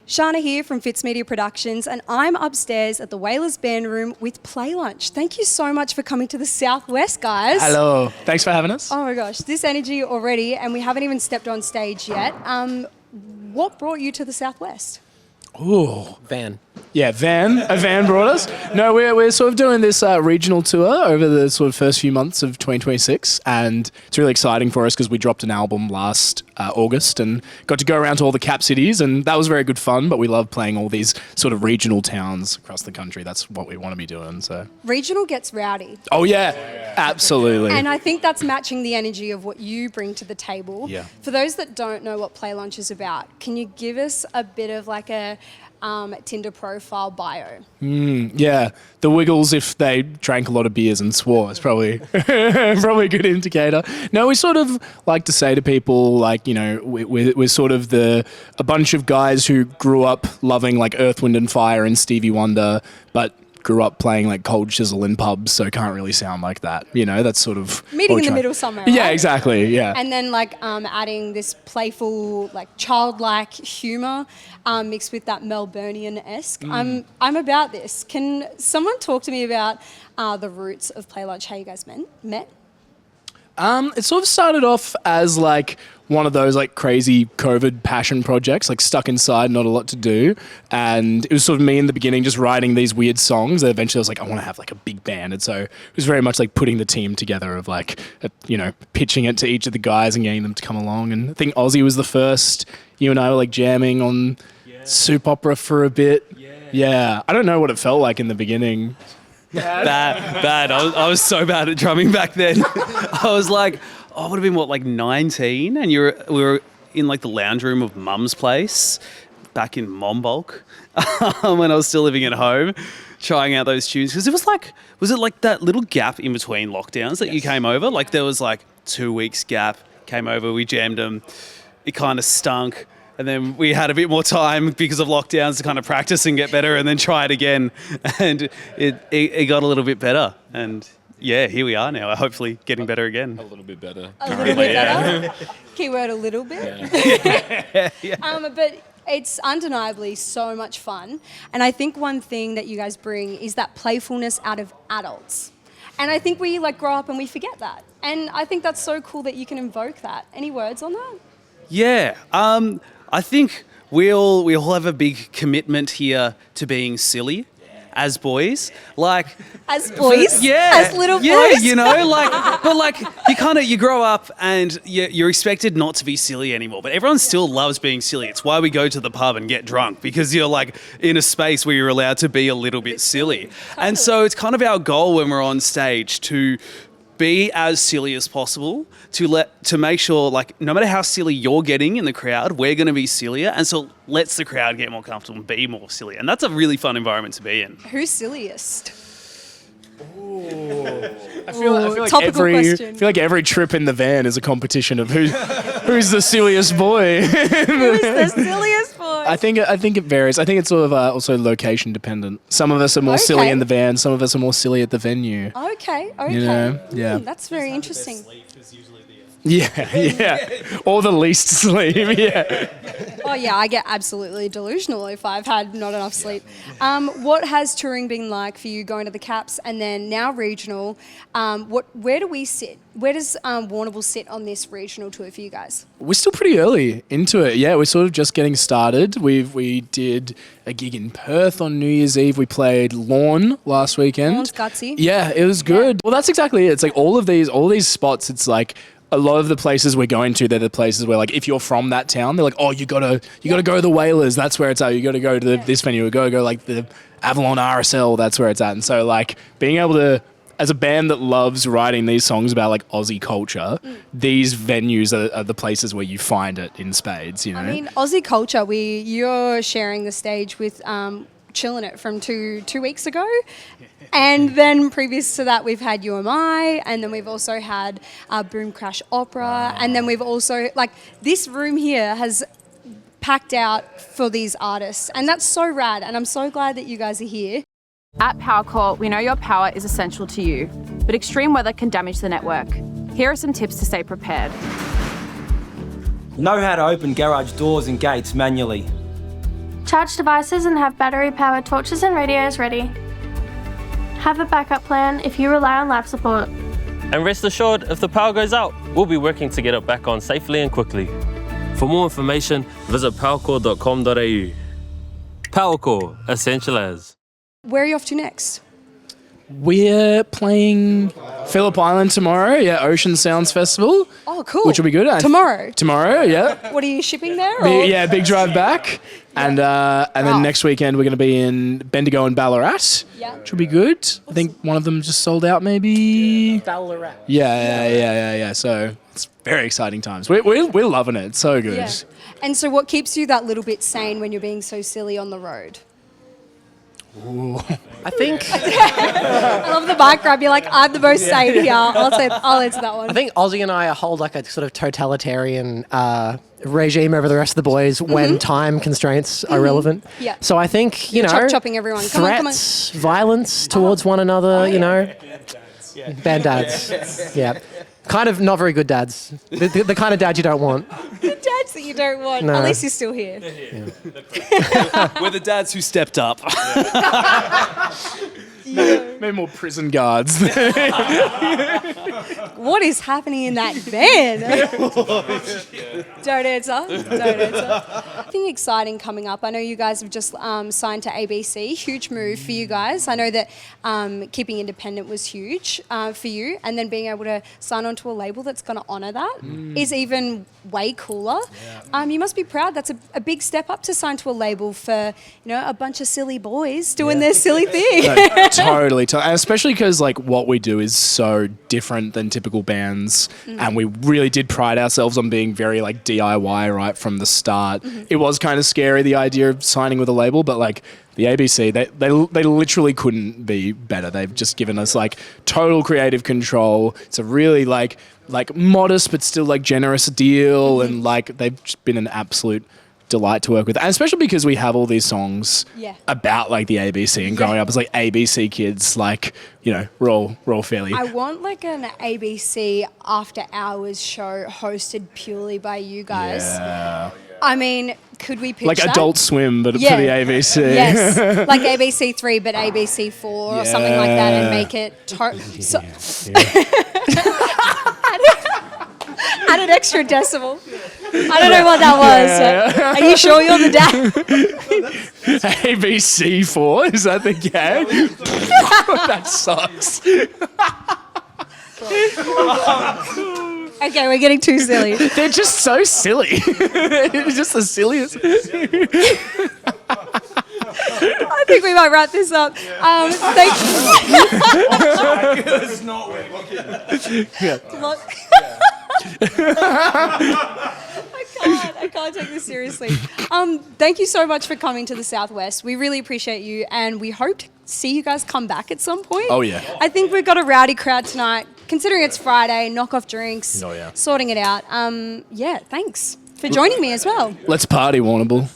Shana here from Fitzmedia Productions, and I'm upstairs at the Whalers Bandroom with Playlunch. Thank you so much for coming to the Southwest, guys. Hello. Thanks for having us. Oh my gosh, this energy already, and we haven't even stepped on stage yet. What brought you to the Southwest? Ooh. Van. Yeah, a van brought us. No, we're sort of doing this regional tour over the sort of first few months of 2026, and it's really exciting for us because we dropped an album last August and got to go around to all the cap cities, and that was very good fun, but we love playing all these sort of regional towns across the country. That's what we want to be doing. So Regional gets rowdy. Oh yeah, absolutely. And I think that's matching the energy of what you bring to the table. Yeah. For those that don't know what Playlunch is about, can you give us a bit of like a Tinder profile bio? Yeah, the Wiggles, if they drank a lot of beers and swore, is probably probably a good indicator. No, we sort of like to say to people, like, you know, we're sort of a bunch of guys who grew up loving like Earth, Wind and Fire and Stevie Wonder, but grew up playing like Cold Chisel in pubs, so can't really sound like that. You know, that's sort of Meeting in the middle somewhere, right? Yeah, exactly, yeah. And then like adding this playful, like childlike humour mixed with that Melburnian-esque. I'm about this. Can someone talk to me about the roots of Playlunch, how you guys met? It sort of started off as like one of those like crazy COVID passion projects, like stuck inside, not a lot to do. And it was sort of me in the beginning just writing these weird songs. And eventually I was like, I want to have like a big band. And so it was very much like putting the team together of like, you know, pitching it to each of the guys and getting them to come along. And I think Ozzy was the first. You and I were like jamming on soap opera for a bit. Yeah. I don't know what it felt like in the beginning. Bad. I was so bad at drumming back then. I was like, I would have been, like 19? And we were in like the lounge room of Mum's place back in Monbulk when I was still living at home, trying out those tunes. Because was it like that little gap in between lockdowns that you came over? Like there was like 2 weeks gap, came over, we jammed them. It kind of stunk. And then we had a bit more time because of lockdowns to kind of practice and get better and then try it again. And it got a little bit better. And yeah, here we are now, hopefully getting better again. A little bit better. A little bit better? Keyword a little bit. Yeah. But it's undeniably so much fun. And I think one thing that you guys bring is that playfulness out of adults. And I think we like grow up and we forget that. And I think that's so cool that you can invoke that. Any words on that? Yeah. I think we all have a big commitment here to being silly as boys. Like as boys? As little boys? Yeah, you know, like, but like you grow up and you're expected not to be silly anymore, but everyone still loves being silly. It's why we go to the pub and get drunk, because you're like in a space where you're allowed to be a little bit silly. Totally. And so it's kind of our goal when we're on stage to be as silly as possible, to make sure, like, no matter how silly you're getting in the crowd, we're going to be sillier, and so lets the crowd get more comfortable and be more silly. And that's a really fun environment to be in. Who's silliest? I feel like every trip in the van is a competition of who's the silliest boy. Who's the silliest boy? I think it varies. I think it's sort of also location dependent. Some of us are more silly in the van. Some of us are more silly at the venue. Okay. You know? Yeah. That's very interesting. Yeah. Or the least sleep. Yeah. Oh yeah, I get absolutely delusional if I've had not enough sleep. What has touring been like for you, going to the Caps and then now regional? Where do we sit? Where does Warrnambool sit on this regional tour for you guys? We're still pretty early into it. Yeah, we're sort of just getting started. We did a gig in Perth on New Year's Eve. We played Lawn last weekend. Lawn's gutsy. Yeah, it was good. Yeah. Well, that's exactly it. It's like all these spots. It's like a lot of the places we're going to, they're the places where, like, if you're from that town, they're like, oh, you gotta go to the Whalers. That's where it's at. You gotta go to this venue. You gotta go like the Avalon RSL. That's where it's at. And so, like, being able to, as a band that loves writing these songs about like Aussie culture, these venues are the places where you find it in spades. You know, I mean, Aussie culture. You're sharing the stage with Chillin' It from two weeks ago. And then previous to that, we've had UMI, and then we've also had Boom Crash Opera, and then we've also, like, this room here has packed out for these artists, and that's so rad, and I'm so glad that you guys are here. At Powercor, we know your power is essential to you, but extreme weather can damage the network. Here are some tips to stay prepared. Know how to open garage doors and gates manually. Charge devices and have battery-powered torches and radios ready. Have a backup plan if you rely on life support. And rest assured, if the power goes out, we'll be working to get it back on safely and quickly. For more information, visit powercor.com.au. Powercor, essential as. Where are you off to next? We're playing Phillip Island tomorrow. Yeah, Ocean Sounds Festival. Oh, cool. Which will be good. Tomorrow? Tomorrow, yeah. What are you shipping there? Or? Big drive back. And then next weekend we're going to be in Bendigo and Ballarat, which will be good. I think one of them just sold out maybe. Ballarat. Yeah. So it's very exciting times. We're loving it. It's so good. Yeah. And so what keeps you that little bit sane when you're being so silly on the road? Ooh. I think I love the mic grab. You're like, I'm the most sane here. I'll answer that one. I think Ozzy and I hold like a sort of totalitarian regime over the rest of the boys when time constraints are relevant. Yeah. So I think, chopping everyone. Threats, violence towards one another, Bad dads. Yeah. Kind of not very good dads. The kind of dad you don't want. The dads that you don't want. No. At least you're still here. We're the dads who stepped up. Maybe more prison guards. What is happening in that van? Don't answer. Something exciting coming up. I know you guys have just signed to ABC. Huge move for you guys. I know that keeping independent was huge for you, and then being able to sign onto a label that's going to honour that is even way cooler. Yeah. You must be proud. That's a big step up to sign to a label for a bunch of silly boys doing their silly thing. No, totally. And especially because what we do is so different than typical bands, and we really did pride ourselves on being very DIY right from the start. It was kind of scary, the idea of signing with a label, but the ABC, they literally couldn't be better. They've just given us total creative control. It's a really modest but still generous deal, and they've just been an absolute delight to work with, and especially because we have all these songs about the ABC and growing up as ABC kids. We're all fairly. I want an ABC after hours show hosted purely by you guys. Yeah. I mean, could we pitch that? Adult Swim, but for the ABC. Yes, ABC 3, but ABC 4 or something like that, and make it add an extra decimal. I don't know what that was. So are you sure you're the dad? ABC 4? Is that the gag? That sucks. Okay, we're getting too silly. They're just so silly. It's just the silliest. I think we might wrap this up. Thank you. It's not working. I can't take this seriously. Thank you so much for coming to the Southwest. We really appreciate you, and we hope to see you guys come back at some point. Oh, yeah. I think we've got a rowdy crowd tonight. Considering it's Friday, knock off drinks, sorting it out. Thanks for joining me as well. Let's party, Warrnambool.